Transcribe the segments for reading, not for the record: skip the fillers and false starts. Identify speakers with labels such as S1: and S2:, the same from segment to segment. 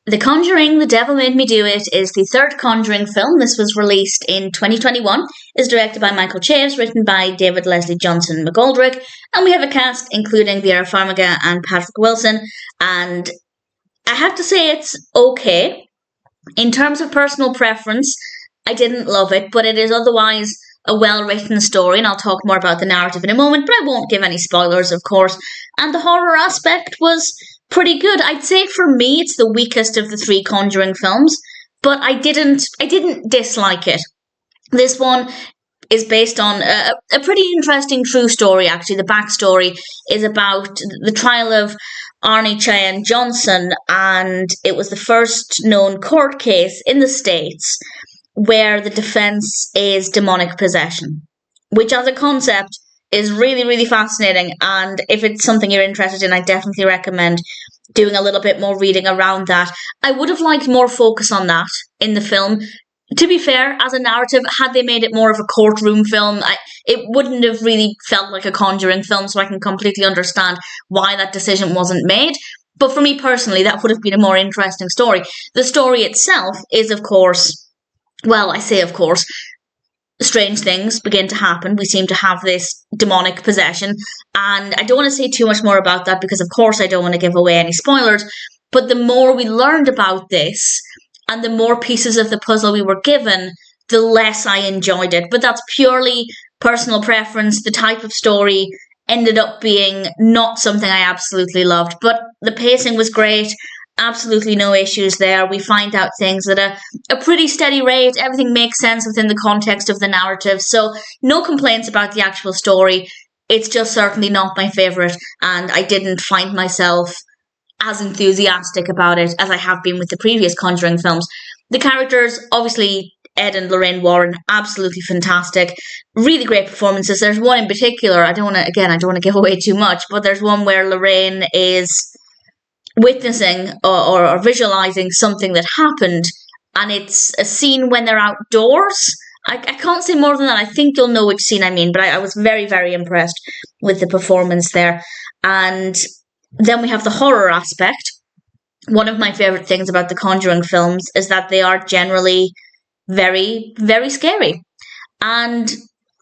S1: The Conjuring, The Devil Made Me Do It is the third Conjuring film. This was released in 2021. It's directed by Michael Chaves, written by David Leslie Johnson-McGoldrick, and we have a cast including Vera Farmiga and Patrick Wilson, and I have to say it's okay. In terms of personal preference, I didn't love it, but it is otherwise a well-written story, and I'll talk more about the narrative in a moment, but I won't give any spoilers, of course. And the horror aspect was pretty good. I'd say for me it's the weakest of the three Conjuring films, but I didn't dislike it. This one is based on a pretty interesting true story, actually. The backstory is about the trial of Arne Cheyenne Johnson, and it was the first known court case in the States where the defense is demonic possession, which as a concept is really, really fascinating. And if it's something you're interested in, I definitely recommend doing a little bit more reading around that. I would have liked more focus on that in the film. To be fair, as a narrative, had they made it more of a courtroom film, it wouldn't have really felt like a Conjuring film, so I can completely understand why that decision wasn't made. But for me personally, that would have been a more interesting story. The story itself is, of course, well, I say of course, strange things begin to happen. We seem to have this demonic possession, and I don't want to say too much more about that because, of course, I don't want to give away any spoilers, but the more we learned about this and the more pieces of the puzzle we were given, the less I enjoyed it. But that's purely personal preference. The type of story ended up being not something I absolutely loved, but the pacing was great. Absolutely no issues there. We find out things at a pretty steady rate. Everything makes sense within the context of the narrative. So no complaints about the actual story. It's just certainly not my favourite, and I didn't find myself as enthusiastic about it as I have been with the previous Conjuring films. The characters, obviously, Ed and Lorraine Warren, absolutely fantastic. Really great performances. There's one in particular, I don't want to give away too much, but there's one where Lorraine is witnessing or visualizing something that happened, and it's a scene when they're outdoors. I can't say more than that. I think you'll know which scene I mean, but I was very, very impressed with the performance there. And then we have the horror aspect. One of my favourite things about the Conjuring films is that they are generally very, very scary. And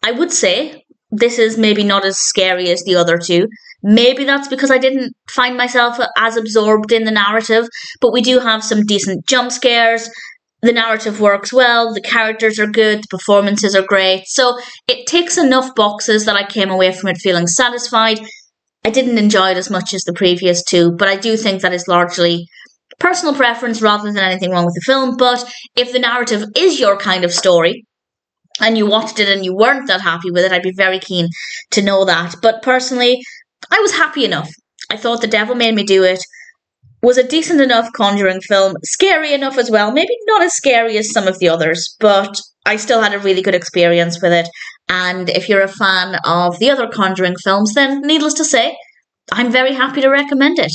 S1: I would say this is maybe not as scary as the other two. Maybe that's because I didn't find myself as absorbed in the narrative, but we do have some decent jump scares. The narrative works well, the characters are good, the performances are great. So it ticks enough boxes that I came away from it feeling satisfied. I didn't enjoy it as much as the previous two, but I do think that is largely personal preference rather than anything wrong with the film. But if the narrative is your kind of story, and you watched it and you weren't that happy with it, I'd be very keen to know that. But personally, I was happy enough. I thought The Devil Made Me Do It was a decent enough Conjuring film, scary enough as well, maybe not as scary as some of the others, but I still had a really good experience with it. And if you're a fan of the other Conjuring films, then needless to say, I'm very happy to recommend it.